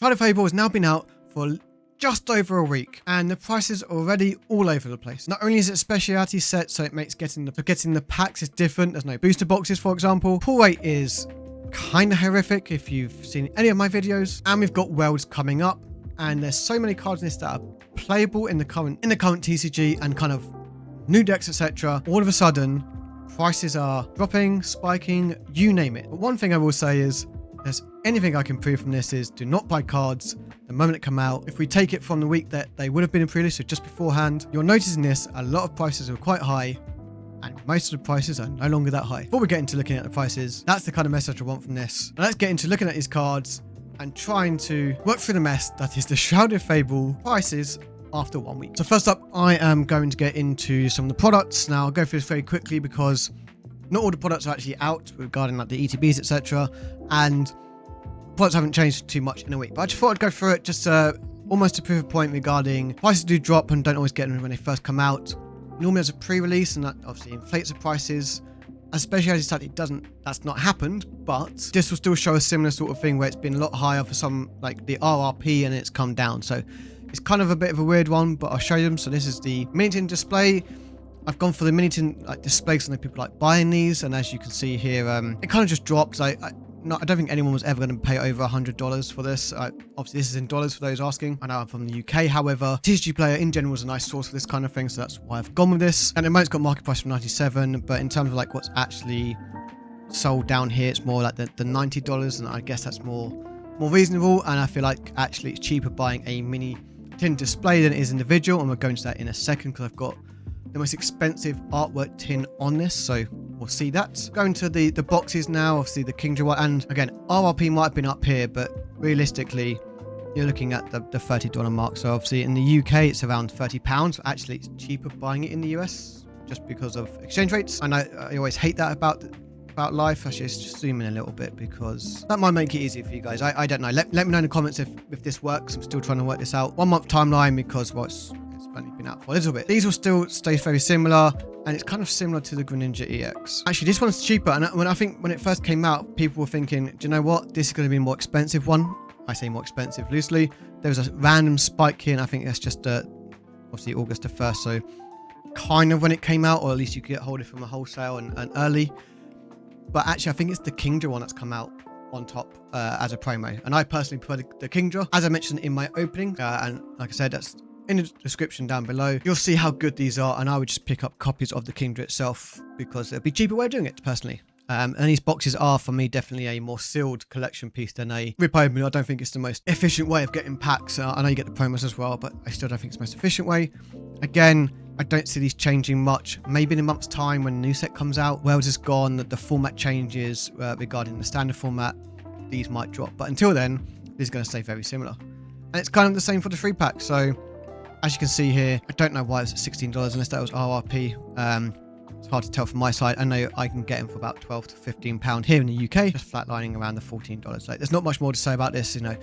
Shrouded Fable has now been out for just over a week, and the prices are already all over the place. Not only is it a specialty set, so it makes getting the packs is different. There's no booster boxes, for example. Pull rate is kind of horrific if you've seen any of my videos, and we've got worlds coming up, and there's so many cards in this that are playable in the current TCG and kind of new decks, etc. All of a sudden, prices are dropping, spiking, you name it. But one thing I will say is, if there's anything I can prove from this is do not buy cards the moment it come out. If we take it from the week that they would have been in pre-release, so just beforehand, you're noticing this, a lot of prices are quite high, and most of the prices are no longer that high. Before we get into looking at the prices, that's the kind of message I want from this. Now let's get into looking at these cards and trying to work through the mess that is the Shrouded Fable prices after 1 week. So first up, I am going to get into some of the products. Now I'll go through this very quickly because not all the products are actually out regarding like the ETBs, etc. And products haven't changed too much in a week. But I just thought I'd go through it just almost to prove a point regarding prices do drop and don't always get them when they first come out. Normally as a pre-release, and that obviously inflates the prices. Especially as it that's not happened, but this will still show a similar sort of thing where it's been a lot higher for some, like the RRP, and it's come down. So it's kind of a bit of a weird one, but I'll show you them. So this is the mini tin display. I've gone for the mini tin like displays, and people like buying these, and as you can see here, it kind of just drops. I don't think anyone was ever going to pay over $100 for this. Obviously, this is in dollars for those asking. I know I'm from the UK. However, TCG Player in general is a nice source for this kind of thing, so that's why I've gone with this. And it might have got market price from 97, but in terms of like what's actually sold down here, it's more like the $90, and I guess that's more reasonable. And I feel like actually it's cheaper buying a mini tin display than it is individual, and we'll go into that in a second because I've got the most expensive artwork tin on this, so we'll see that. Going to the boxes now, obviously the Kingdra one, and again, RRP might have been up here, but realistically, you're looking at the $30 mark. So obviously in the UK, it's around £30. Actually, it's cheaper buying it in the US just because of exchange rates. And I always hate that about life. Actually, let's just zoom in a little bit because that might make it easier for you guys. I don't know. Let me know in the comments if this works. I'm still trying to work this out. 1 month timeline because, well, it's only been out for a little bit. These will still stay very similar, and it's kind of similar to the Greninja EX. Actually, this one's cheaper, and I think when it first came out, people were thinking, do you know what? This is going to be a more expensive one. I say more expensive loosely. There was a random spike here, and I think that's just obviously August the 1st, so kind of when it came out, or at least you could get hold of it from a wholesale and early. But actually, I think it's the Kingdra one that's come out on top as a promo, and I personally prefer the Kingdra, as I mentioned in my opening, and like I said, that's in the description down below. You'll see how good these are, and I would just pick up copies of the Kingdra itself because it'd be a cheaper way of doing it, personally. And these boxes are, for me, definitely a more sealed collection piece than a rip open. I don't think it's the most efficient way of getting packs. I know you get the promos as well, but I still don't think it's the most efficient way. Again, I don't see these changing much. Maybe in a month's time when a new set comes out, Worlds is gone, the format changes regarding the standard format, these might drop. But until then, this is going to stay very similar. And it's kind of the same for the free pack. So as you can see here, I don't know why it's at $16 unless that was RRP. It's hard to tell from my side. I know I can get them for about £12 to £15 here in the UK, just flatlining around the $14. Like, there's not much more to say about this. You know,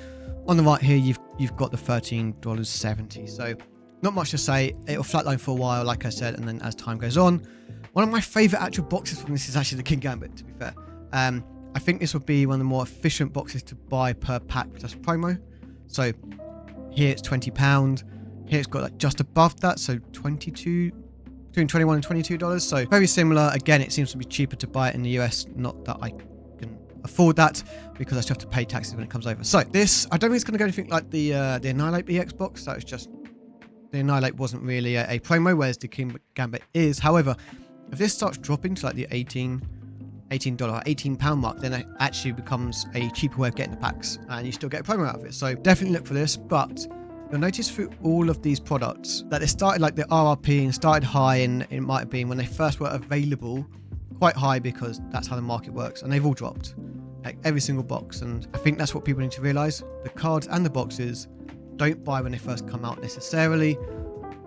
on the right here, you've got the $13.70. So not much to say. It'll flatline for a while, like I said, and then as time goes on. One of my favorite actual boxes from this is actually the King Gambit, to be fair. I think this would be one of the more efficient boxes to buy per pack with just promo. So here it's £20. Here it's got like just above that, so between $21 and $22. So very similar. Again, it seems to be cheaper to buy it in the US. Not that I can afford that because I still have to pay taxes when it comes over. So this, I don't think it's going to go anything like the Annihilate EX box. That was just, the Annihilate wasn't really a promo, whereas the King Gambit is. However, if this starts dropping to like the £18 mark, then it actually becomes a cheaper way of getting the packs, and you still get a promo out of it. So definitely look for this. But you'll notice through all of these products that they started like the RRP and started high, and it might have been when they first were available quite high because that's how the market works, and they've all dropped, like every single box. And I think that's what people need to realize. The cards and the boxes, don't buy when they first come out necessarily,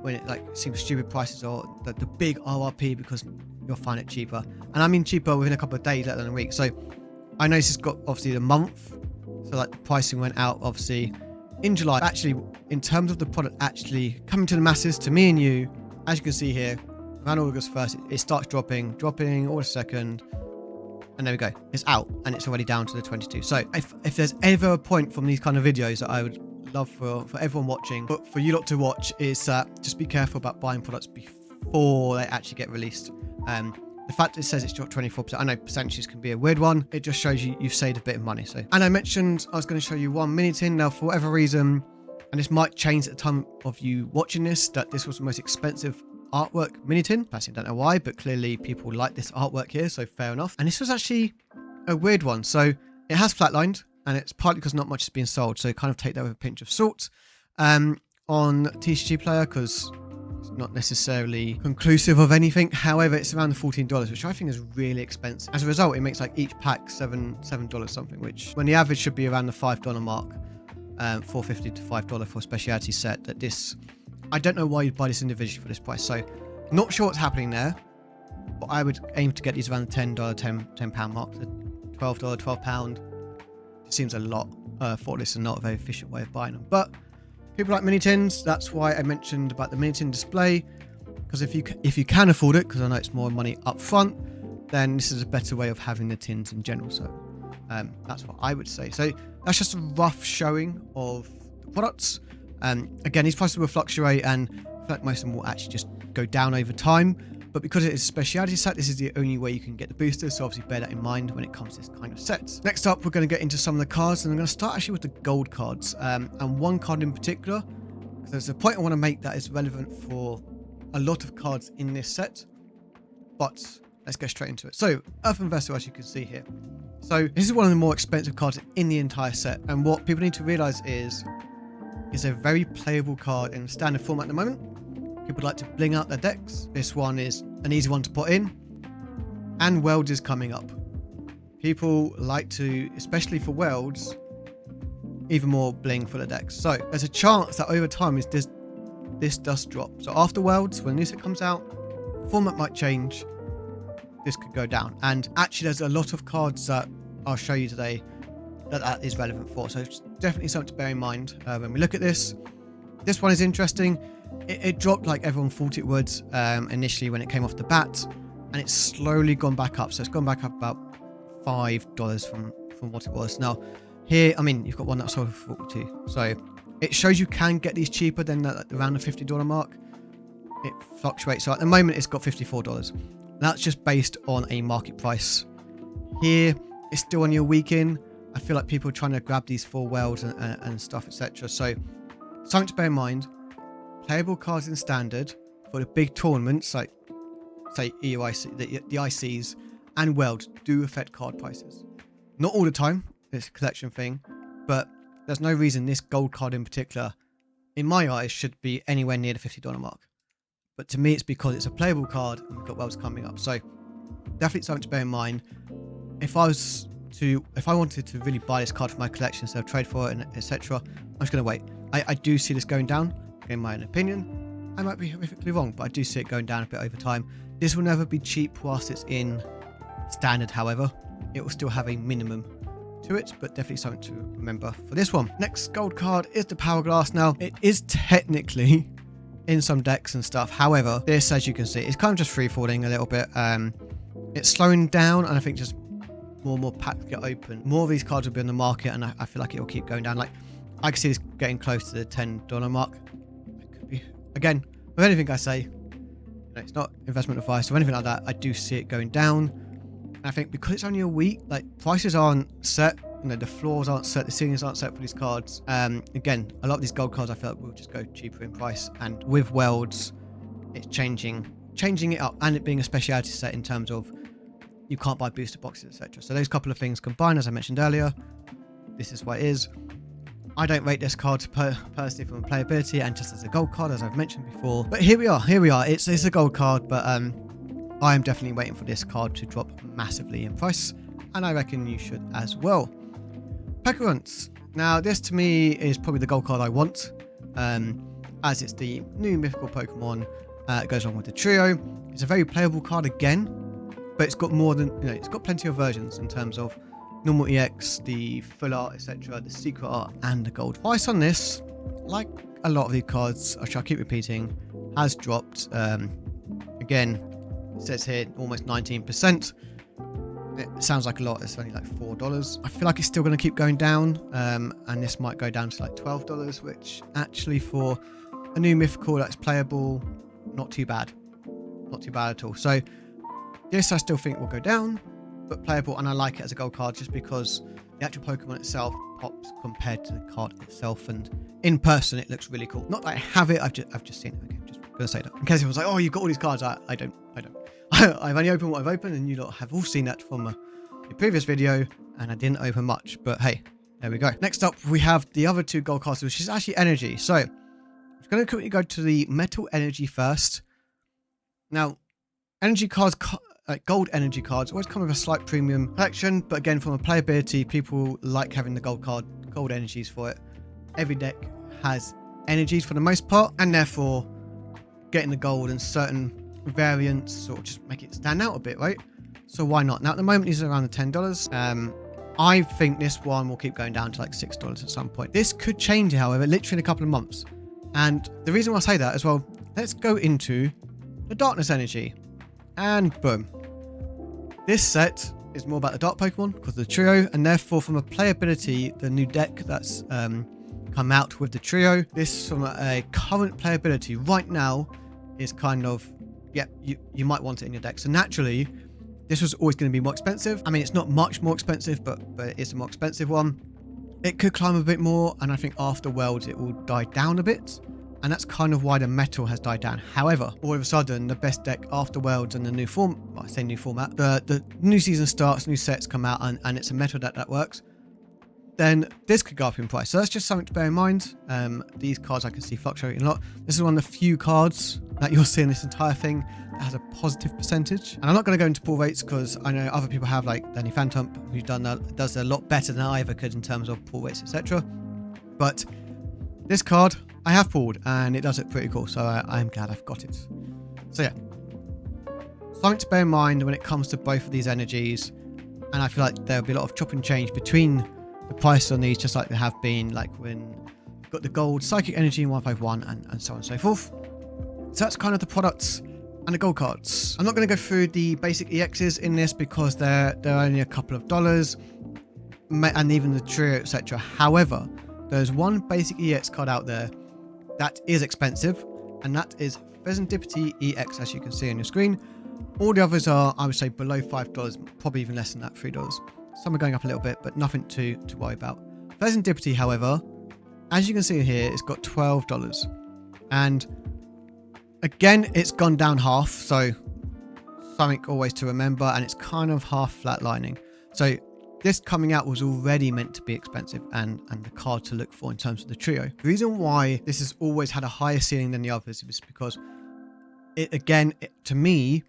when it like seems stupid prices or the big RRP, because you'll find it cheaper. And I mean cheaper within a couple of days, let alone a week. So I know this has got obviously the month, so like the pricing went out obviously in July. Actually, in terms of the product actually coming to the masses, to me and you, as you can see here, around August 1st, it starts dropping all a second. And there we go. It's out and it's already down to the 22. So if there's ever a point from these kind of videos that I would love for everyone watching, but for you lot to watch, is just be careful about buying products before they actually get released. The fact it says it's dropped 24%, I know percentages can be a weird one. It just shows you've saved a bit of money. So, and I mentioned I was going to show you one mini tin. Now, for whatever reason, and this might change at the time of you watching this, that this was the most expensive artwork mini tin. Personally, don't know why, but clearly people like this artwork here, so fair enough. And this was actually a weird one. So it has flatlined, and it's partly because not much is being sold. So kind of take that with a pinch of salt on TCG Player, because it's not necessarily conclusive of anything. However, it's around the $14, which I think is really expensive. As a result, it makes like each pack $7 something, which when the average should be around the $5 mark, $4.50 to $5 for a speciality set. That this, I don't know why you'd buy this individually for this price. So, not sure what's happening there, but I would aim to get these around the $10, £10 mark, the $12, £12. It seems a lot for this and not a very efficient way of buying them, but people like mini tins. That's why I mentioned about the mini tin display, because if you can afford it, because I know it's more money up front, then this is a better way of having the tins in general. So that's what I would say. So that's just a rough showing of the products. Again, these prices will fluctuate, and I feel like most of them will actually just go down over time. But because it is a speciality set, this is the only way you can get the boosters, so obviously bear that in mind when it comes to this kind of sets. Next up, we're going to get into some of the cards, and I'm going to start actually with the gold cards, and one card in particular, because there's a point I want to make that is relevant for a lot of cards in this set, but let's get straight into it. So, Earthen Vessel, as you can see here. So, this is one of the more expensive cards in the entire set, and what people need to realize is it's a very playable card in standard format at the moment. People like to bling out their decks. This one is an easy one to put in. And Worlds is coming up. People like to, especially for Worlds, even more bling for the decks. So there's a chance that over time this does drop. So after Worlds, when the new set comes out, format might change. This could go down. And actually there's a lot of cards that I'll show you today that is relevant for. So it's definitely something to bear in mind when we look at this. This one is interesting. It dropped like everyone thought it would initially when it came off the bat, and it's slowly gone back up. So it's gone back up about $5 from what it was. Now here, I mean, you've got one that sold for 42, so it shows you can get these cheaper than around the $50 mark. It fluctuates. So at the moment it's got $54. That's just based on a market price. Here it's still on your week in. I feel like people are trying to grab these full Worlds and stuff, etc. So something to bear in mind. Playable cards in standard for the big tournaments like say EUIC, the ICs and Worlds do affect card prices. Not all the time, it's a collection thing, but there's no reason this gold card in particular, in my eyes, should be anywhere near the $50 mark. But to me, it's because it's a playable card and we've got Worlds coming up. So definitely something to bear in mind. If I wanted to really buy this card for my collection instead of trade for it, and etc., I'm just going to wait. I do see this going down. In my own opinion, I might be horrifically wrong, but I do see it going down a bit over time. This will never be cheap whilst it's in standard, however. It will still have a minimum to it, but definitely something to remember for this one. Next gold card is the Power Glass. Now, it is technically in some decks and stuff. However, this, as you can see, is kind of just free-falling a little bit. It's slowing down, and I think just more and more packs get open. More of these cards will be on the market, and I feel like it will keep going down. Like, I can see this getting close to the $10 mark. Again, with anything I say, it's not investment advice or anything like that. I do see it going down. And I think because it's only a week, like prices aren't set, the floors aren't set, the ceilings aren't set for these cards. Again, a lot of these gold cards I feel like will just go cheaper in price. And with Worlds, it's changing it up, and it being a speciality set in terms of you can't buy booster boxes, etc. So those couple of things combined, as I mentioned earlier, this is what it is. I don't rate this card personally from playability and just as a gold card, as I've mentioned before. But here we are. It's a gold card, but I am definitely waiting for this card to drop massively in price, and I reckon you should as well. Pekarunts. Now, this to me is probably the gold card I want, as it's the new mythical Pokemon. It goes along with the trio. It's a very playable card again, but it's got more than, it's got plenty of versions in terms of normal EX, the full art, etc., the secret art, and the gold. Price on this, like a lot of these cards, which I'll keep repeating, has dropped. Again, it says here almost 19%. It sounds like a lot. It's only like $4. I feel like it's still going to keep going down, and this might go down to like $12, which actually for a new mythical that's playable, not too bad. Not too bad at all. So this I still think will go down, but playable, and I like it as a gold card just because the actual Pokemon itself pops compared to the card itself, and in person it looks really cool. Not that I have it, I've just seen it. Okay, I'm just gonna say that in case everyone's like, oh, you've got all these cards. I don't. I've only opened what I've opened, and you lot have all seen that from the previous video, and I didn't open much, but hey, there we go. Next up, we have the other two gold cards, which is actually energy. So I'm going to quickly go to the metal energy first. Now, energy cards, gold energy cards, always come with a slight premium collection, but again, from a playability, people like having the gold energies for it. Every deck has energies for the most part, and therefore getting the gold and certain variants sort of just make it stand out a bit, right? So why not? Now at the moment these are around the $10. I think this one will keep going down to like $6 at some point. This could change, however, literally in a couple of months. And the reason why I say that as well, let's go into the darkness energy, and boom. This set is more about the dark Pokemon because of the trio, and therefore from a playability, the new deck that's come out with the trio, this from a current playability right now is kind of, yeah, you might want it in your deck. So naturally, this was always going to be more expensive. I mean, it's not much more expensive, but it is a more expensive one. It could climb a bit more, and I think after Worlds it will die down a bit. And that's kind of why the metal has died down. However, all of a sudden, the best deck after Worlds and the new form, well, I say new format, the new season starts, new sets come out, and it's a metal deck that works, then this could go up in price. So that's just something to bear in mind. These cards I can see fluctuating a lot. This is one of the few cards that you'll see in this entire thing that has a positive percentage. And I'm not going to go into pull rates because I know other people have, like Danny Phantom, who's does a lot better than I ever could in terms of pull rates, etc. But this card I have pulled, and it does look pretty cool, so I'm glad I've got it. So yeah, something to bear in mind when it comes to both of these energies, and I feel like there'll be a lot of chop and change between the price on these, just like there have been like when you've got the gold psychic energy in 151 and so on and so forth. So that's kind of the products and the gold cards. I'm not going to go through the basic EXs in this because they're only a couple of dollars, and even the trio, etc. However, there's one basic EX card out there that is expensive, and that is Pheasantipity EX, as you can see on your screen. All the others are, I would say, below $5, probably even less than that, $3. Some are going up a little bit, but nothing to worry about. Pheasantipity, however, as you can see here, it's got $12. And again, it's gone down half, so something always to remember, and it's kind of half flatlining. So this coming out was already meant to be expensive and the card to look for in terms of the trio. The reason why this has always had a higher ceiling than the others is because to me,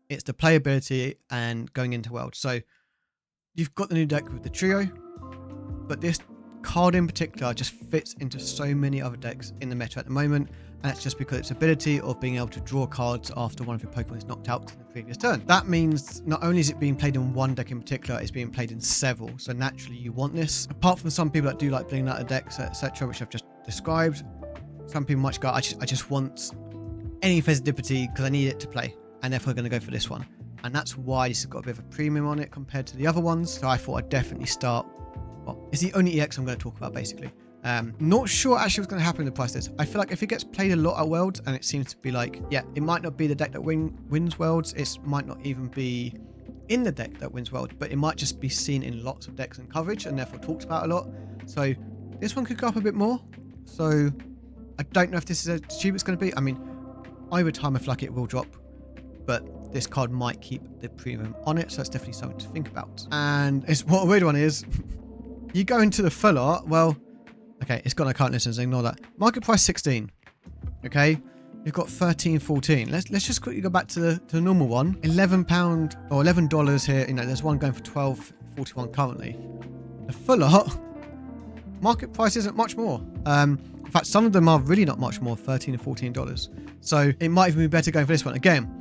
it's the playability and going into World. So you've got the new deck with the trio, but this card in particular just fits into so many other decks in the meta at the moment, and that's just because its ability of being able to draw cards after one of your Pokemon is knocked out in the previous turn. That means not only is it being played in one deck in particular, it's being played in several, so naturally you want this. Apart from some people that do like bringing out a decks, etc., which I've just described, some people might go, I just want any Pheasantipity because I need it to play, and therefore going to go for this one. And that's why this has got a bit of a premium on it compared to the other ones. So I thought I'd definitely start. Well, it's the only EX I'm going to talk about, basically. Not sure actually what's going to happen in the price list. I feel like if it gets played a lot at Worlds, and it seems to be like, yeah, it might not be the deck that wins Worlds. It might not even be in the deck that wins Worlds, but it might just be seen in lots of decks and coverage, and therefore talked about a lot. So this one could go up a bit more. So I don't know if this is as cheap it's going to be. I mean, over time I feel like it will drop, but this card might keep the premium on it, so that's definitely something to think about. And what a weird one is, you go into the full art, well, okay, it's got no current listings, ignore that. Market price 16. Okay, you've got 13, 14. Let's just quickly go back to the normal one. £11 or $11 here. You know, there's one going for 12.41 currently. The full art market price isn't much more. In fact, some of them are really not much more, $13 or $14. So it might even be better going for this one. Again,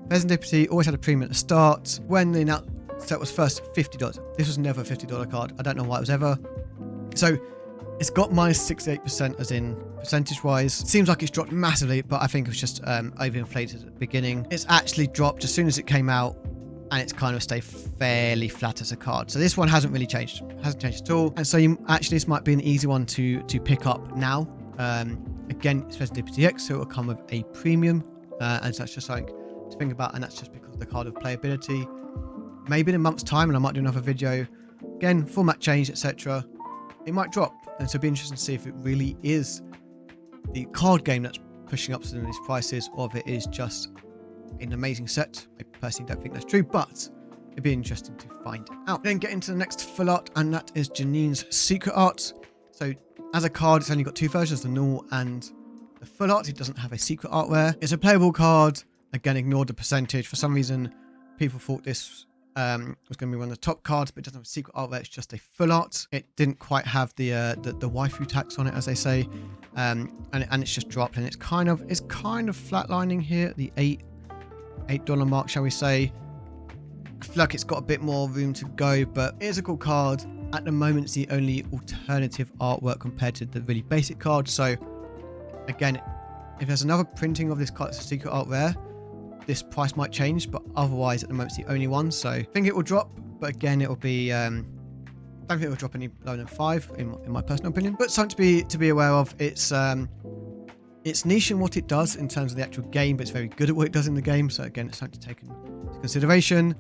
Pheasantipity always had a premium at the start. When the set was first $50, this was never a $50 card. I don't know why it was ever. So it's got minus 68% as in percentage wise. Seems like it's dropped massively, but I think it was just overinflated at the beginning. It's actually dropped as soon as it came out. and it's kind of stayed fairly flat as a card. So this one hasn't really changed. Hasn't changed at all. And so actually this might be an easy one to pick up now. Again, it's Resident Evil DX, so it will come with a premium, and so that's just something to think about, and that's just because of the card of playability. Maybe in a month's time, and I might do another video. Again, format change, etc. It might drop, and so it'll be interesting to see if it really is the card game that's pushing up some of these prices, or if it is just an amazing set. I personally don't think that's true, but it'd be interesting to find out. Then get into the next full art, and that is Janine's Secret Art. So as a card, it's only got two versions, the normal and the full art. It doesn't have a secret art rare. It's a playable card. Again, ignore the percentage. For some reason, people thought this was going to be one of the top cards, but it doesn't have a secret art rare. It's just a full art. It didn't quite have the waifu tax on it, as they say, and it's just dropped, and it's kind of flatlining here at the $8 mark, shall we say. I feel like it's got a bit more room to go, but it is a cool card. At the moment, it's the only alternative artwork compared to the really basic card. So again, if there's another printing of this card that's a secret art rare, this price might change, but otherwise at the moment it's the only one. So I think it will drop, but again, it will be I don't think it will drop any lower than 5 in my personal opinion, but something to be aware of. It's niche in what it does in terms of the actual game, but it's very good at what it does in the game. So again, it's something to take into consideration.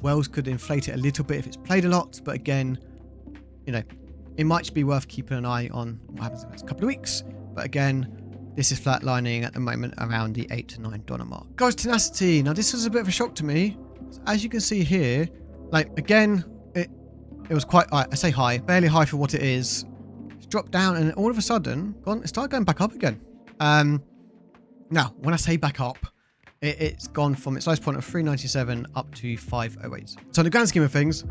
Wells could inflate it a little bit if it's played a lot, but again, you know, it might just be worth keeping an eye on what happens in the next couple of weeks. But again, this is flatlining at the moment around the $8 to $9 mark. Ghost Tenacity. Now this was a bit of a shock to me. As you can see here, like again, it was quite, I say high, fairly high for what it is. It's dropped down, and all of a sudden, it started going back up again. Now, when I say back up, it's gone from its lowest point of 397 up to 508. So in the grand scheme of things,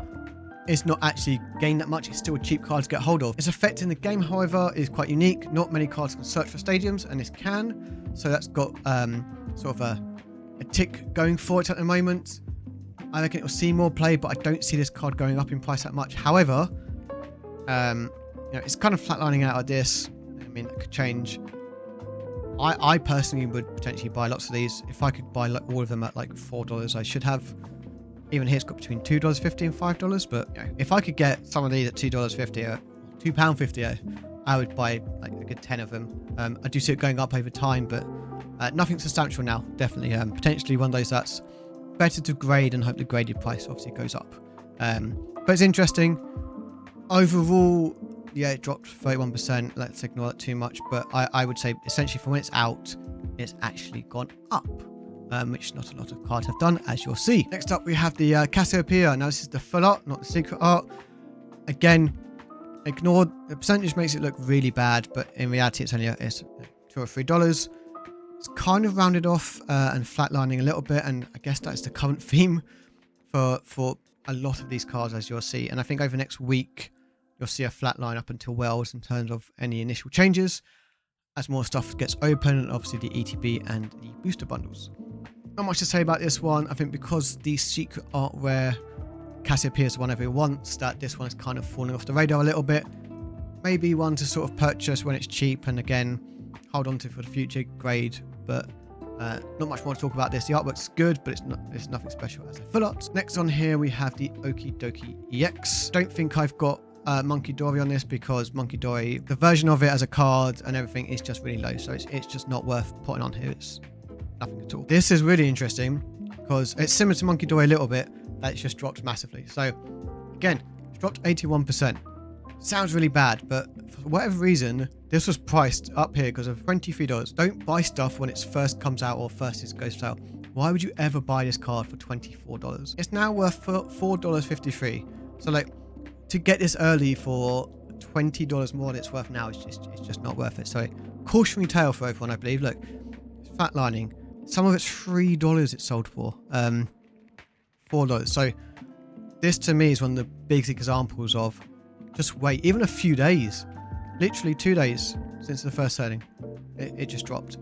it's not actually gained that much. It's still a cheap card to get hold of. Its effect in the game, however, is quite unique. Not many cards can search for stadiums, and this can. So that's got sort of a tick going for it at the moment. I reckon it will see more play, but I don't see this card going up in price that much. However, you know, it's kind of flatlining out of this. I mean, it could change. I personally would potentially buy lots of these. If I could buy like all of them at like $4, I should have. Even here it's got between $2.50 and $5, but you know, if I could get some of these at $2.50 or £2.50, I would buy like a good 10 of them. I do see it going up over time, but nothing substantial now. Definitely potentially one of those that's better to grade, and hope the graded price obviously goes up. But it's interesting. Overall, yeah, it dropped 31%. Let's ignore that too much, but I would say essentially from when it's out, it's actually gone up. Which not a lot of cards have done, as you'll see. Next up, we have the Cassiopeia. Now, this is the full art, not the secret art. Again, ignore the percentage, makes it look really bad, but in reality, it's only it's $2 or $3. It's kind of rounded off and flatlining a little bit, and I guess that's the current theme for a lot of these cards, as you'll see. And I think over the next week, you'll see a flat line up until Wells in terms of any initial changes, as more stuff gets open, and obviously the ETB and the booster bundles. Not much to say about this one. I think because the secret art rare Cassiopeia is the one everyone wants, that this one is kind of falling off the radar a little bit. Maybe one to sort of purchase when it's cheap, and again, hold on to for the future grade, but not much more to talk about this. The artwork's good, but it's nothing special as a full art. Next on here, we have the Okie Dokie EX. Don't think I've got Monkey Dory on this, because Monkey Dory, the version of it as a card and everything is just really low, so it's just not worth putting on here. It's nothing at all. This is really interesting because it's similar to Monkey Dory a little bit, that it's just dropped massively. So again, it's dropped 81%. Sounds really bad, but for whatever reason, this was priced up here because of $23. Don't buy stuff when it first comes out or first it goes for sale. Why would you ever buy this card for $24? It's now worth $4.53. So like, to get this early for $20 more than it's worth now, it's just not worth it. So cautionary tale for everyone, I believe. Look, it's flatlining. Some of it's $3 it's sold for. $4. So this to me is one of the big examples of just wait, even a few days, literally 2 days since the first selling, it just dropped.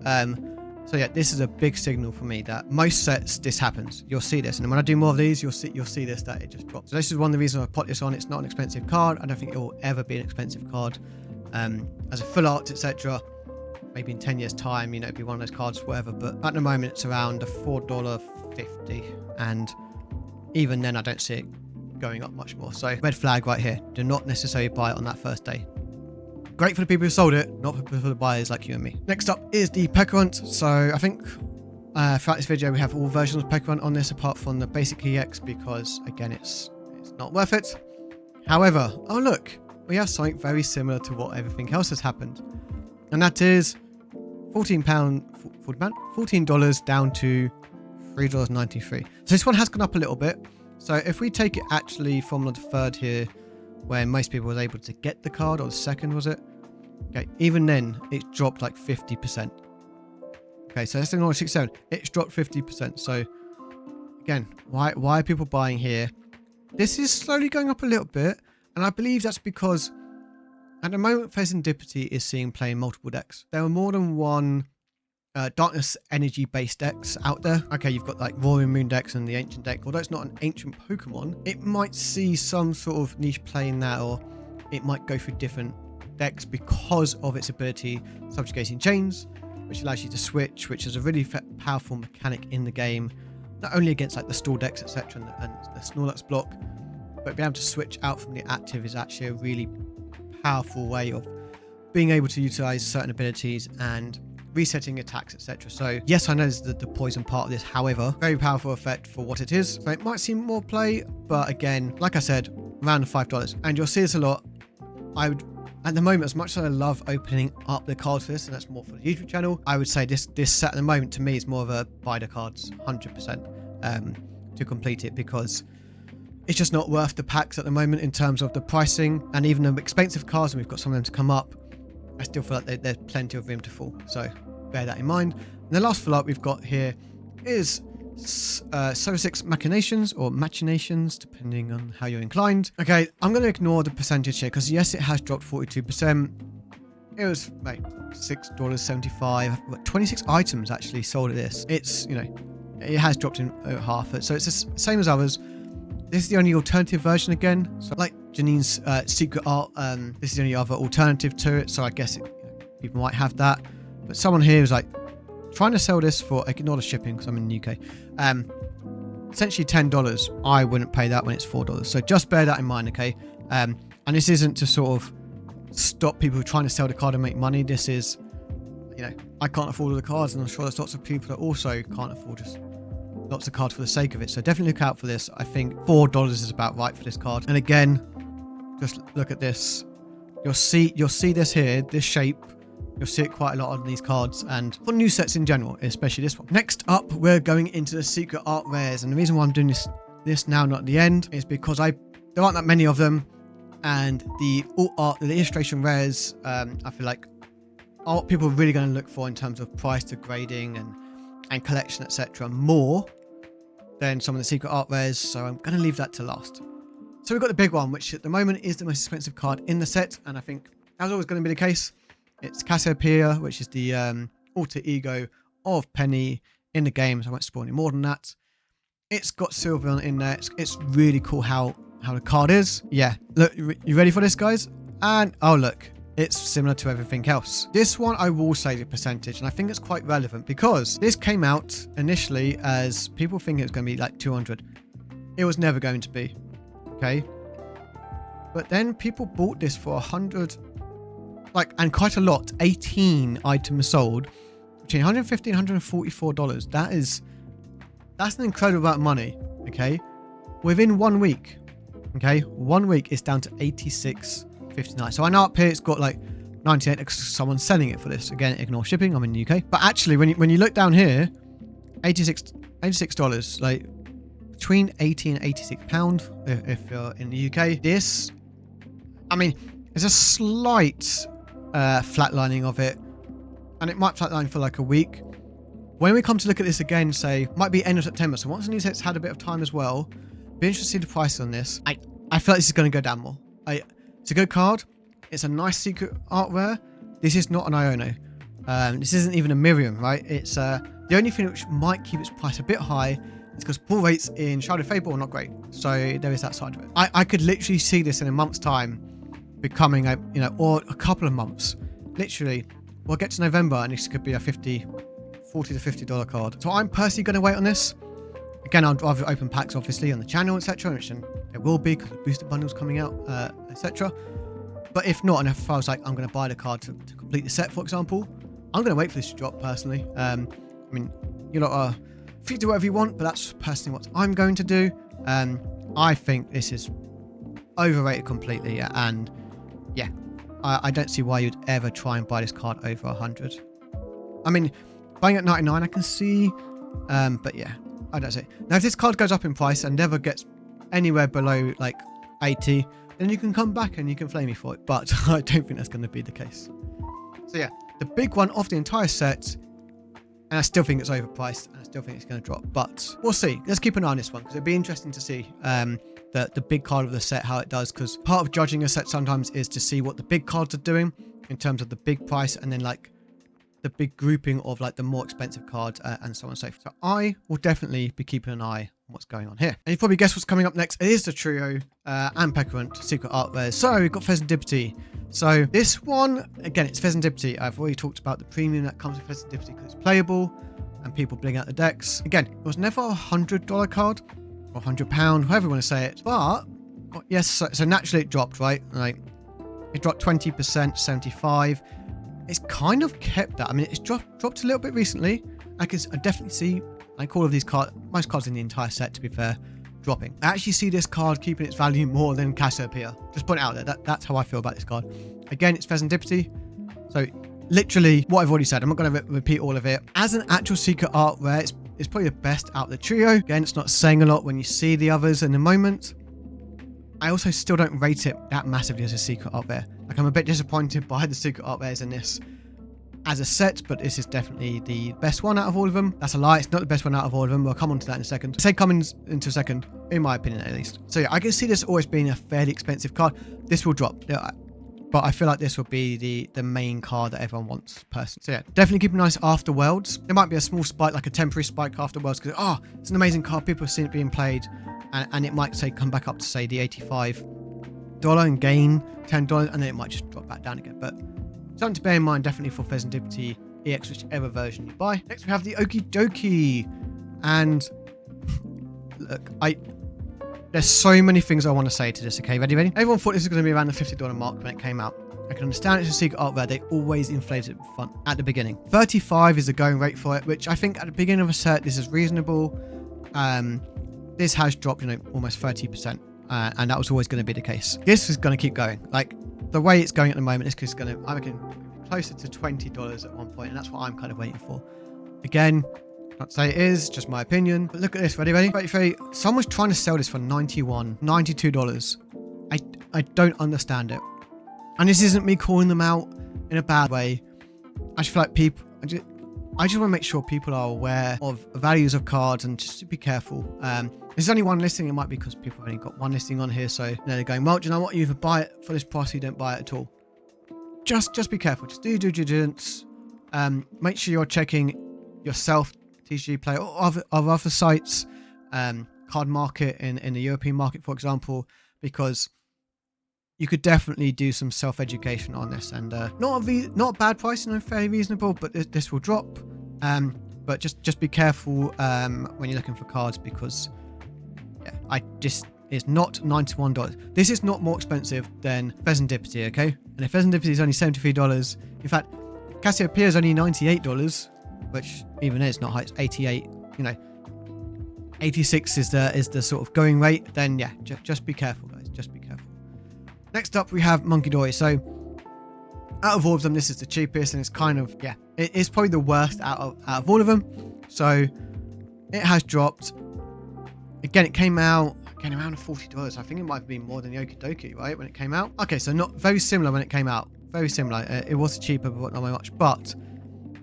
So yeah, this is a big signal for me that most sets this happens. You'll see this, and when I do more of these, you'll see this, that it just drops. So this is one of the reasons I put this on. It's not an expensive card. I don't think it will ever be an expensive card. As a full art, etc. Maybe in 10 years' time, you know, it'd be one of those cards, whatever. But at the moment, it's around a $4.50, and even then I don't see it going up much more. So red flag right here. Do not necessarily buy it on that first day. Great for the people who sold it, not for the buyers like you and me. Next up is the Pekka Hunt. So I think throughout this video we have all versions of Pekka Hunt on this apart from the basic EX because again it's not worth it. However, oh look, we have something very similar to what everything else has happened. And that is $14 down to $3.93. So this one has gone up a little bit. So if we take it actually from the third here, where most people was able to get the card, or the second was it? Okay, even then it's dropped like 50%. Okay, so that's the 967. It's dropped 50%. So again, why are people buying here? This is slowly going up a little bit, and I believe that's because at the moment Serendipity is seeing playing multiple decks. There are more than one Darkness energy based decks out there. Okay, you've got like Roaring Moon decks and the Ancient deck. Although it's not an ancient Pokemon, it might see some sort of niche play in that, or it might go through different decks because of its ability Subjugating Chains, which allows you to switch, which is a really powerful mechanic in the game, not only against like the stall decks, etc., and the Snorlax block, but being able to switch out from the active is actually a really powerful way of being able to utilize certain abilities and resetting attacks, etc. So yes, I know there's the poison part of this, however, very powerful effect for what it is. So it might seem more play, but again, like I said, around the $5. And you'll see this a lot. I would, at the moment, as much as I love opening up the cards for this, and that's more for the YouTube channel, I would say this set at the moment to me is more of a buy the cards 100% to complete it, because it's just not worth the packs at the moment in terms of the pricing, and even the expensive cards, and we've got some of them to come up, I still feel like there's plenty of room to fall. So bear that in mind. And the last fill up we've got here is Solar 6 Machinations, or Machinations, depending on how you're inclined. Okay, I'm going to ignore the percentage here because yes, it has dropped 42%. It was like $6.75, but 26 items actually sold at this. It's, you know, it has dropped in half. So it's the same as others. This is the only alternative version again. So like Janine's secret art, this is the only other alternative to it. So I guess people might have that. But someone here was like trying to sell this for, ignore the shipping because I'm in the UK, essentially $10. I wouldn't pay that when it's $4. So just bear that in mind, okay? And this isn't to sort of stop people trying to sell the card and make money. This is, you know, I can't afford all the cards, and I'm sure there's lots of people that also can't afford just lots of cards for the sake of it. So definitely look out for this. I think $4 is about right for this card. And again, just look at this. You'll see this here, this shape. You'll see it quite a lot on these cards, and for new sets in general, especially this one. Next up, we're going into the secret art rares, and the reason why I'm doing this now, not at the end, is because there aren't that many of them, and the alt art, the illustration rares, I feel like are what people are really going to look for in terms of price to grading and collection, etc., more than some of the secret art rares. So I'm going to leave that to last. So we've got the big one, which at the moment is the most expensive card in the set, and I think that's always going to be the case. It's Cassiopeia, which is the alter ego of Penny in the game, so I won't spoil any more than that. It's got Sylveon in there. It's really cool how the card is. Yeah, look, you ready for this, guys? And oh look, it's similar to everything else. This one I will say the percentage, and I think it's quite relevant because this came out initially as people think it's going to be like 200. It was never going to be, okay? But then people bought this for 100. And quite a lot. 18 items sold between $150 and $144. That's an incredible amount of money. Okay, within 1 week. Okay, 1 week is down to $86.59. So I know up here it's got like 98 because someone's selling it for this. Again, ignore shipping. I'm in the UK. But actually, when you look down here, $86, like between 80 and 86 pound if you're in the UK. This, I mean, there's a slight flatlining of it, and it might flatline for like a week. When we come to look at this again, say might be end of September, so once the new set's had a bit of time as well, be interested to see the price on this. I feel like this is going to go down more. It's a good card. It's a nice secret art rare. This is not an Iono. This isn't even a Miriam, right? It's the only thing which might keep its price a bit high is because pull rates in Shrouded Fable are not great. So there is that side of it. I could literally see this in a month's time becoming a, or a couple of months. Literally, we'll get to November and this could be a $40 to $50 card. So I'm personally going to wait on this. Again, I'd rather open packs obviously on the channel, etc., which there will be because the booster bundles coming out, etc. But if not, and if I was like, I'm going to buy the card to complete the set, for example, I'm going to wait for this to drop personally. I mean, you lot are free to do whatever you want, but that's personally what I'm going to do. I think this is overrated completely, and yeah, I don't see why you'd ever try and buy this card over 100. I mean, buying at 99 I can see, but yeah, I don't see. Now if this card goes up in price and never gets anywhere below like 80, then you can come back and you can flame me for it, but I don't think that's going to be the case. So yeah, the big one of the entire set, and I still think it's overpriced, and I still think it's going to drop, but we'll see. Let's keep an eye on this one because it'd be interesting to see the big card of the set, how it does, because part of judging a set sometimes is to see what the big cards are doing in terms of the big price, and then like the big grouping of like the more expensive cards and so on and so forth. So I will definitely be keeping an eye on what's going on here. And you probably guess what's coming up next. It is the trio and Pecorant Secret Art Rares. So we've got Fezandipity. So this one, again, it's Fezandipity. I've already talked about the premium that comes with Fezandipity because it's playable and people bling out the decks. Again, it was never a $100 card or £100, however you want to say it. But yes, so naturally it dropped, right? Like it dropped 20%, 75. It's kind of kept that. I mean, it's dropped a little bit recently. I definitely see, like all of these cards, most cards in the entire set, to be fair, dropping. I actually see this card keeping its value more than Cassiopeia. Just put it out there. That's how I feel about this card. Again, it's Fezandipity. So literally what I've already said. I'm not going to repeat all of it. As an actual secret art rare, it's probably the best out of the trio. Again, it's not saying a lot when you see the others in the moment. I also still don't rate it that massively as a secret art rare. Like, I'm a bit disappointed by the secret art rares in this as a set, but this is definitely the best one out of all of them. That's a lie. It's not the best one out of all of them. We'll come on to that in a second. Say come into a second, in my opinion at least. So yeah, I can see this always being a fairly expensive card. This will drop, but I feel like this will be the main card that everyone wants personally. So yeah, definitely keep an eye after Worlds. There might be a small spike, like a temporary spike after Worlds, because it's an amazing card. People have seen it being played, and it might say come back up to say the $85 and gain $10, and then it might just drop back down again. But something to bear in mind definitely for Fezandipity EX, whichever version you buy. Next we have the Okie Dokie, and look, there's so many things I want to say to this. Okay, ready? Everyone thought this was going to be around the $50 mark when it came out. I can understand it's a secret art rare. They always inflate it for fun at the beginning. 35 is the going rate for it, which I think at the beginning of a set this is reasonable. This has dropped, almost 30%, and that was always going to be the case. This is going to keep going. Like the way it's going at the moment, this is going to, I reckon, closer to $20 at one point, and that's what I'm kind of waiting for. Again, not to say it is, just my opinion. But look at this. Ready? 33. Someone's trying to sell this for $91, $92. I don't understand it. And this isn't me calling them out in a bad way. I just feel like people, I just want to make sure people are aware of the values of cards and just to be careful. There's only one listing. It might be because people have only got one listing on here. So they're going, well, do you know what? You either buy it for this price or you don't buy it at all. Just be careful. Just do your due diligence. Make sure you're checking yourself, TCG Player, or other sites, Card Market in the European market, for example, because you could definitely do some self-education on this, and not a bad price, fairly reasonable, but this will drop. But just be careful when you're looking for cards, because yeah, it's not $91. This is not more expensive than Fezandipity, okay? And if Fezandipity is only $73, in fact, Cassiopeia is only $98, which even is not high. It's 88. 86 is the sort of going rate. Then yeah, just be careful, guys. Just be careful. Next up, we have Munkidori. So out of all of them, this is the cheapest, and it's kind of, yeah, it is probably the worst out of all of them. So it has dropped. Again, it came out around $40. I think it might have been more than the Okie Dokie, right, when it came out. Okay, so not very similar when it came out. Very similar. It was cheaper, but not very much. But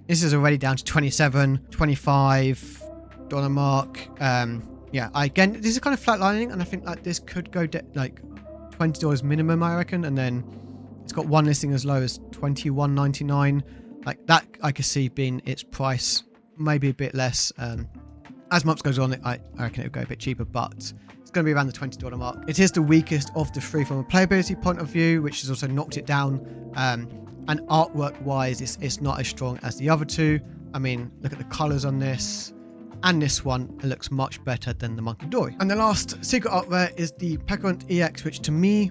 this is already down to $27, $25 mark. Yeah, again, this is kind of flatlining, and I think like this could go like $20 minimum, I reckon, and then it's got one listing as low as $21.99. Like that, I could see being its price, maybe a bit less. As months goes on, I reckon it would go a bit cheaper, but it's going to be around the $20 mark. It is the weakest of the three from a playability point of view, which has also knocked it down. And artwork wise, it's not as strong as the other two. I mean, look at the colors on this. and this one looks much better than the Monkey Dory. And the last secret art rare is the Pekarunt EX, which to me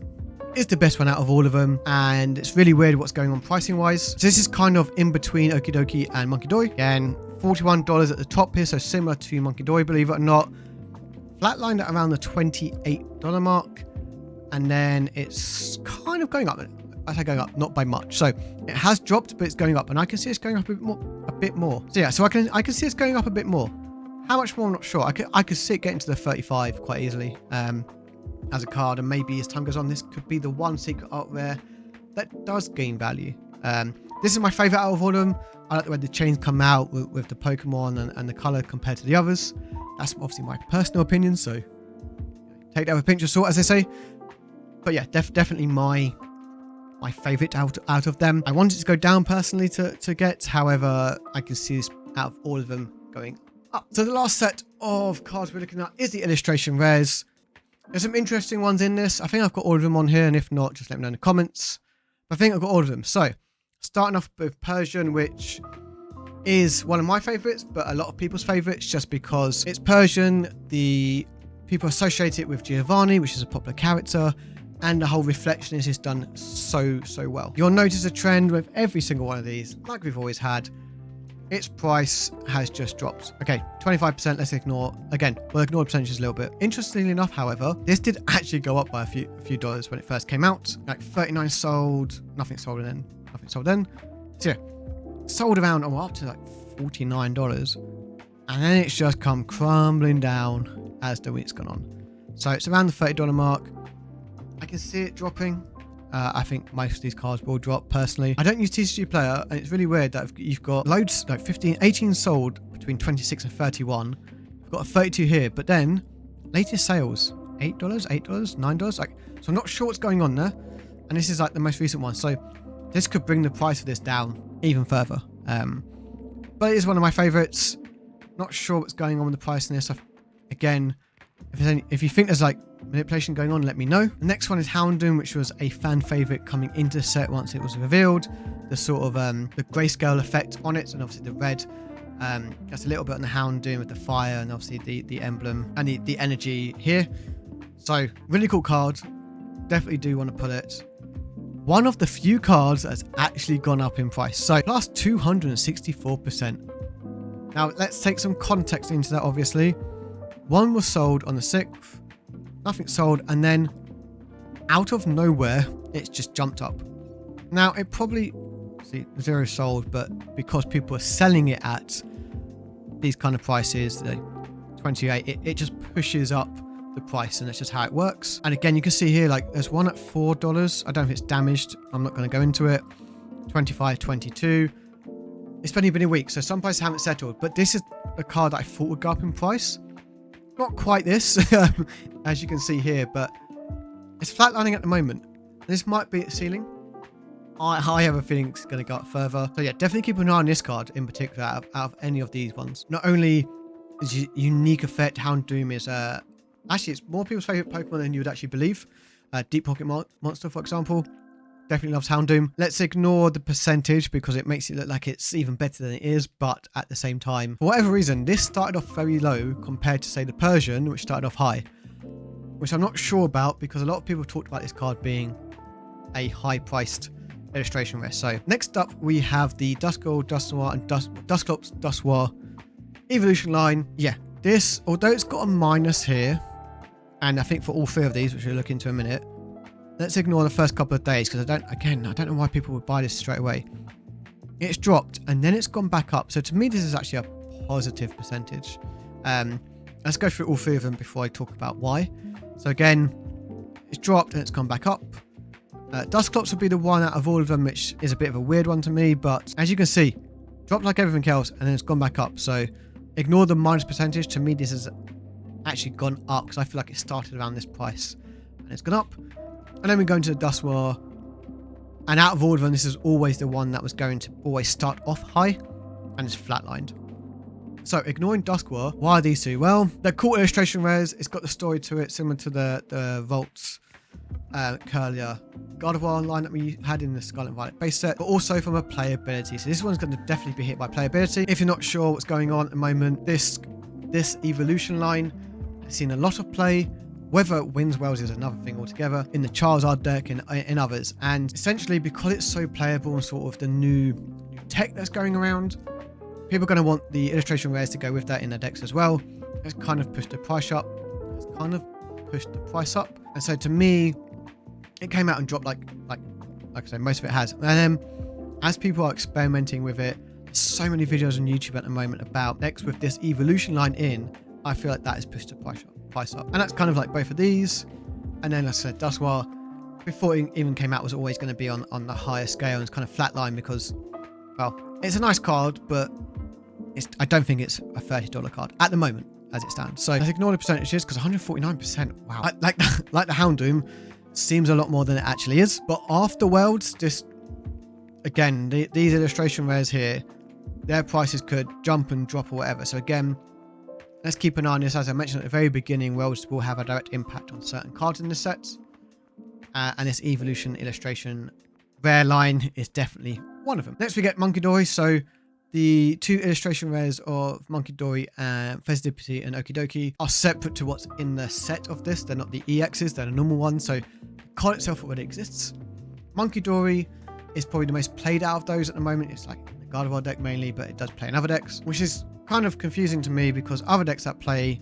is the best one out of all of them, and it's really weird what's going on pricing wise. So this is kind of in between Okidoki and Monkey Dory. Again, $41 at the top here, so similar to Monkey Dory, believe it or not. Flatlined at around the $28 mark, and then it's kind of going up. I say going up, not by much. So it has dropped, but it's going up, and I can see it's going up a bit more. So yeah, so I can see it's going up a bit more. How much more, I'm not sure. I could see it getting to the 35 quite easily as a card, and maybe as time goes on, this could be the one secret art rare that does gain value. This is my favorite out of all of them. I like the way the chains come out with the Pokemon and the color compared to the others. That's obviously my personal opinion, so take that with a pinch of salt, as they say. But yeah, definitely my favorite out of them. I wanted to go down personally to get, however, I can see this out of all of them going up. So the last set of cards we're looking at is the illustration rares. There's some interesting ones in this. I think I've got all of them on here, and if not, just let me know in the comments. But I think I've got all of them. So starting off with Persian, which is one of my favorites, but a lot of people's favorites, just because it's Persian. The people associate it with Giovanni, which is a popular character, and the whole reflectionist is done so well. You'll notice a trend with every single one of these, like we've always had. Its price has just dropped. Okay, 25%, let's ignore. Again, we'll ignore the percentages a little bit. Interestingly enough, however, this did actually go up by a few dollars when it first came out. Like 39 sold, nothing sold then, nothing sold then. So yeah, sold around, up to like $49. And then it's just come crumbling down as the week's gone on. So it's around the $30 mark. I can see it dropping. I think most of these cards will drop personally. I don't use TCG Player, and it's really weird that you've got loads, like 18 sold between 26 and 31. We've got a 32 here, but then latest sales, $8, $9. Like, so I'm not sure what's going on there. And this is like the most recent one. So this could bring the price of this down even further. But it is one of my favorites. Not sure what's going on with the price in this. Again, if you think there's like manipulation going on, let me know. The next one is Houndoom, which was a fan favorite coming into the set once it was revealed. The sort of the grayscale effect on it, and obviously the red. Just a little bit on the Houndoom with the fire, and obviously the emblem and the energy here. So really cool card. Definitely do want to pull it. One of the few cards that's actually gone up in price. So plus 264%. Now let's take some context into that. Obviously, one was sold on the 6th. Nothing sold, and then out of nowhere it's just jumped up. Now it probably, see, 0 sold, but because people are selling it at these kind of prices, the 28, it just pushes up the price, and that's just how it works. And again, you can see here, like there's one at $4. I don't know if it's damaged, I'm not going to go into it. 25, 22. It's only been a week, so some prices haven't settled, but this is a card that I thought would go up in price. Not quite this, as you can see here, but it's flatlining at the moment. This might be a ceiling. I have a feeling it's going to go up further. So yeah, definitely keep an eye on this card in particular out of any of these ones. Not only is unique effect, Houndoom is actually it's more people's favorite Pokemon than you would actually believe. Deep Pocket Monster, for example, definitely loves Houndoom. Let's ignore the percentage because it makes it look like it's even better than it is, but at the same time, for whatever reason, this started off very low compared to, say, the Persian, which started off high, which I'm not sure about because a lot of people talked about this card being a high-priced illustration rare. So next up, we have the Duskull, Dusknoir, and Dusclops, Dusknoir evolution line. Yeah, this, although it's got a minus here, and I think for all three of these, which we'll look into in a minute, let's ignore the first couple of days because I don't know why people would buy this straight away. It's dropped and then it's gone back up. So to me, this is actually a positive percentage. Let's go through all three of them before I talk about why. So again, it's dropped and it's gone back up. Dusclops would be the one out of all of them, which is a bit of a weird one to me. But as you can see, dropped like everything else and then it's gone back up. So ignore the minus percentage. To me, this has actually gone up because I feel like it started around this price and it's gone up. And then we go into the Dusknoir, and out of all of them, this is always the one that was going to always start off high, and it's flatlined. So ignoring Dusknoir, why are these two? Well, they're cool illustration rares. It's got the story to it, similar to the Volts, Curlier, Gardevoir line that we had in the Scarlet and Violet base set, but also from a playability. So this one's going to definitely be hit by playability. If you're not sure what's going on at the moment, this this evolution line has seen a lot of play. Whether it wins Worlds is another thing altogether. In the Charizard deck and in others. And essentially, because it's so playable and sort of the new tech that's going around, people are going to want the illustration rares to go with that in their decks as well. It's kind of pushed the price up. And so to me, it came out and dropped like I said, most of it has. And then as people are experimenting with it, there's so many videos on YouTube at the moment about decks with this evolution line in. I feel like that has pushed the price up. And that's kind of like both of these. And then, like I said, Dusknoir, before it even came out, was always going to be on the higher scale, and it's kind of flatline because, well, it's a nice card, but I don't think it's a $30 card at the moment as it stands. So let's ignore the percentages because 149%, wow. Like the Houndoom seems a lot more than it actually is. But after Worlds, just again, these illustration rares here, their prices could jump and drop or whatever. So again, let's keep an eye on this. As I mentioned at the very beginning, Worlds will have a direct impact on certain cards in the sets. And this evolution illustration rare line is definitely one of them. Next we get Munkidori. So the two illustration rares of Munkidori and Festivity and Okidoki are separate to what's in the set of this. They're not the EXs, they're the normal ones. So the card itself already exists. Munkidori is probably the most played out of those at the moment. It's like the Gardevoir deck mainly, but it does play in other decks, which is kind of confusing to me because other decks that play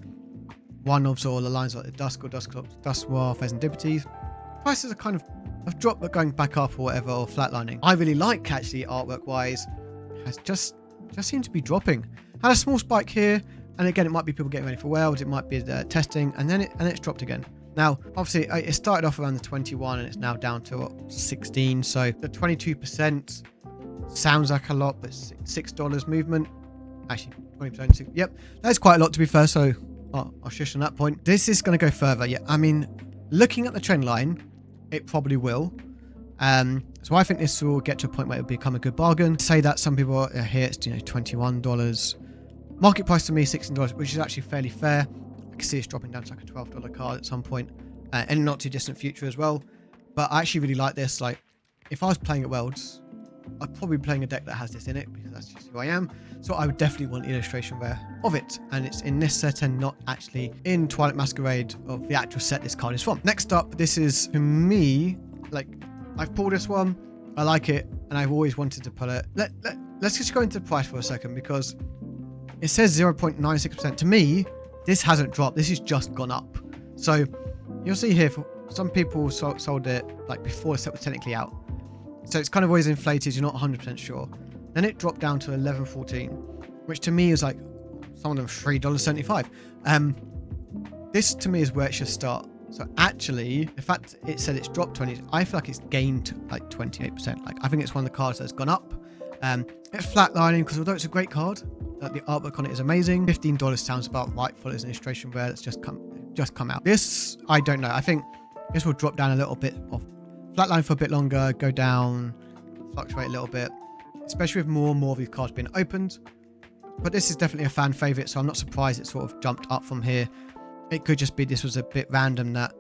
one of all the lines like the Dusknoir, Festivity, prices are kind of have dropped but going back up or whatever, or flatlining. I really like actually artwork wise, has just seemed to be dropping. Had a small spike here, and again it might be people getting ready for Worlds, it might be testing, and then it's dropped again. Now obviously it started off around the 21 and it's now down to what, 16, so the 22% sounds like a lot, but $6 movement, actually 20%, yep, that's quite a lot to be fair, so I'll shush on that point. This is going to go further. Yeah, I mean, looking at the trend line, it probably will. So I think this will get to a point where it will become a good bargain. Say that some people are here, it's $21. Market price to me $16, which is actually fairly fair. I can see it's dropping down to like a $12 card at some point, in not too distant future as well. But I actually really like this. Like, if I was playing at Worlds, I'd probably be playing a deck that has this in it because that's just who I am. So I would definitely want illustration rare of it, and it's in this set and not actually in Twilight Masquerade of the actual set this card is from. Next up, this is for me, like, I've pulled this one, I like it, and I've always wanted to pull it. Let's just go into the price for a second because it says 0.96%. To me, this hasn't dropped, this has just gone up. So you'll see here, for some people sold it like before the set was technically out. So it's kind of always inflated, you're not 100% sure. Then it dropped down to $11.14, which to me is like some of them $3.75. This to me is where it should start. So actually, the fact it said it's dropped 20, I feel like it's gained like 28%. Like, I think it's one of the cards that's gone up. It's flatlining because although it's a great card, the artwork on it is amazing. $15 sounds about right for its illustration rare that's just come out. This, I don't know. I think this will drop down a little bit off. Flatline for a bit longer, go down, fluctuate a little bit, especially with more and more of these cards being opened. But this is definitely a fan favorite, so I'm not surprised it sort of jumped up from here. It could just be this was a bit random that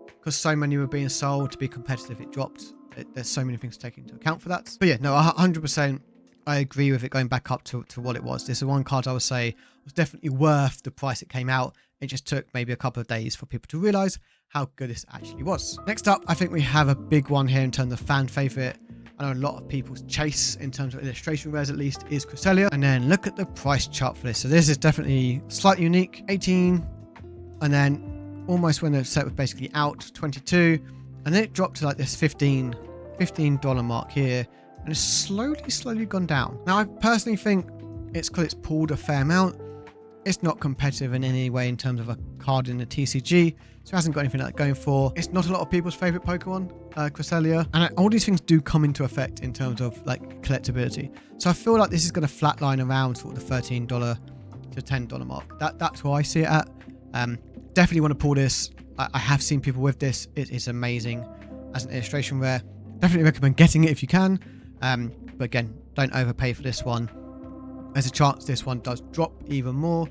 because so many were being sold to be competitive, it dropped. There's so many things to take into account for that. But yeah, no, 100% I agree with it going back up to what it was. This is one card I would say was definitely worth the price it came out. It just took maybe a couple of days for people to realize how good this actually was. Next up, I think we have a big one here in terms of fan favorite. I know a lot of people's chase in terms of illustration rares at least is Cresselia. And then look at the price chart for this. So this is definitely slightly unique. 18, and then almost when the set was basically out, 22, and then it dropped to like this $15 mark here, and it's slowly gone down. Now I personally think it's because it's pulled a fair amount. It's not competitive in any way in terms of a card in the TCG, so it hasn't got anything like that going for. It's not a lot of people's favorite Pokemon, Cresselia, and all these things do come into effect in terms of like collectability. So I feel like this is going to flatline around sort of the $13 to $10 mark. That's where I see it at. Definitely want to pull this. I have seen people with this. It is amazing as an illustration rare. Definitely recommend getting it if you can. But again, don't overpay for this one. There's a chance this one does drop even more.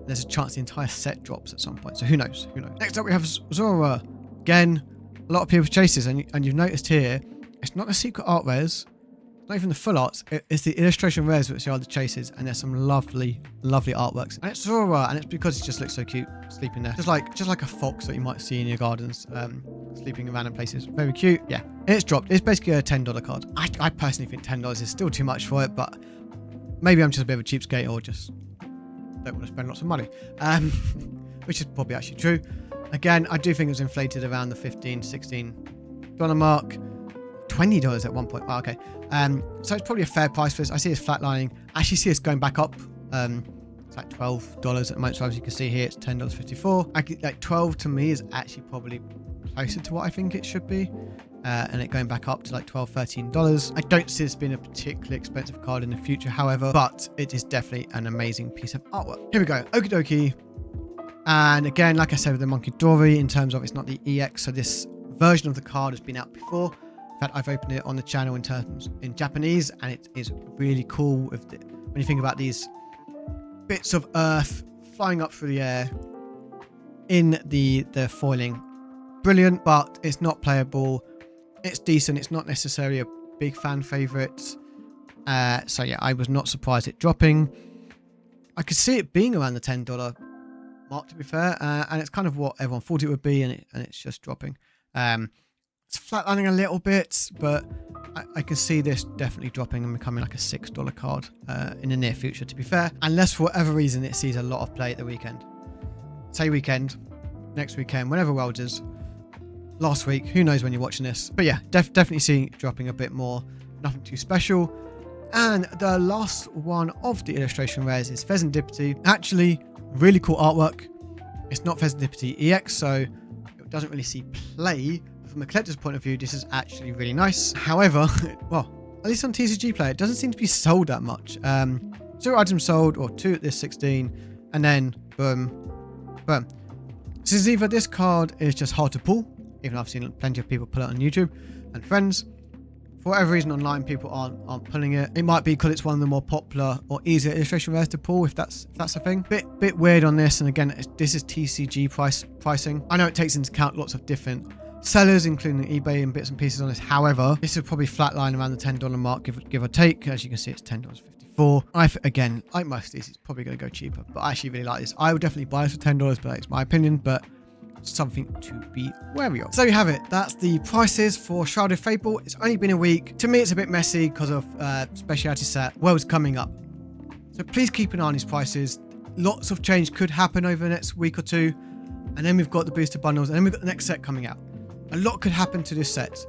There's a chance the entire set drops at some point. So who knows? Who knows? Next up, we have Zora. Again, a lot of people's chases. And you've noticed here, it's not the secret art rares. not even the full arts, it's the illustration rares which are the chases, and there's some lovely artworks. And it's Zora, and it's because it just looks so cute sleeping there, just like a fox that you might see in your gardens, sleeping in random places. Very cute. Yeah, and it's dropped. It's basically a $10 card. I personally think $10 is still too much for it, but maybe I'm just a bit of a cheapskate, or just don't want to spend lots of money, which is probably actually true. Again, I do think it was inflated around the $15, $16 mark. $20 at one point. Oh, okay. So it's probably a fair price for this. I see it's flatlining. I actually see it's going back up. It's like $12 at the moment. So as you can see here, it's $10.54. Like 12 to me is actually probably closer to what I think it should be. And it going back up to like $12, $13. I don't see this being a particularly expensive card in the future, however, but it is definitely an amazing piece of artwork. Here we go. Okie dokie. And again, like I said with the Monkey Dory, in terms of it's not the EX, so this version of the card has been out before. In fact, I've opened it on the channel in Japanese, and it is really cool when you think about these bits of earth flying up through the air in the foiling. Brilliant, but it's not playable. It's decent. It's not necessarily a big fan favorite. So yeah, I was not surprised it dropping. I could see it being around the $10 mark, to be fair, and it's kind of what everyone thought it would be, and it's just dropping. It's flatlining a little bit, but I can see this definitely dropping and becoming like a $6 card in the near future, to be fair, unless for whatever reason it sees a lot of play at the weekend. Say weekend, next weekend, whenever Worlds is, last week, who knows when you're watching this. But yeah, definitely seeing it dropping a bit more. Nothing too special. And the last one of the illustration rares is Pheasantipity. Actually, really cool artwork. It's not Pheasantipity EX, so it doesn't really see play. But from a collector's point of view, this is actually really nice. However, well, at least on TCG Player, it doesn't seem to be sold that much. 0 items sold, or 2 at this 16, and then boom, boom. So it's either this card is just hard to pull, even though I've seen plenty of people pull it on YouTube and friends. For whatever reason online, people aren't pulling it. It might be because it's one of the more popular or easier illustration rares to pull, if that's a thing. Bit weird on this, and again, this is TCG pricing. I know it takes into account lots of different sellers, including eBay and bits and pieces on this. However, this is probably flatline around the $10 mark, give or take. As you can see, it's $10.54. Again, like most of these, it's probably going to go cheaper, but I actually really like this. I would definitely buy this for $10, but it's my opinion. But something to be wary of. So you have it. That's the prices for Shrouded Fable. It's only been a week. To me, it's a bit messy because of specialty set Worlds coming up. So please keep an eye on these prices. Lots of change could happen over the next week or two. And then we've got the booster bundles, and then we've got the next set coming out. A lot could happen to this set.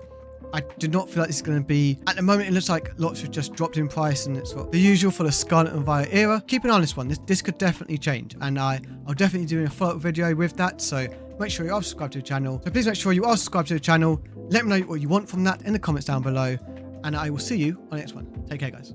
I do not feel like this is going to be... At the moment, it looks like lots have just dropped in price, and it's the usual for the Scarlet and Violet era. Keep an eye on this one. This could definitely change, and I'll definitely do a follow-up video with that, so make sure you are subscribed to the channel. So please make sure you are subscribed to the channel. Let me know what you want from that in the comments down below, and I will see you on the next one. Take care, guys.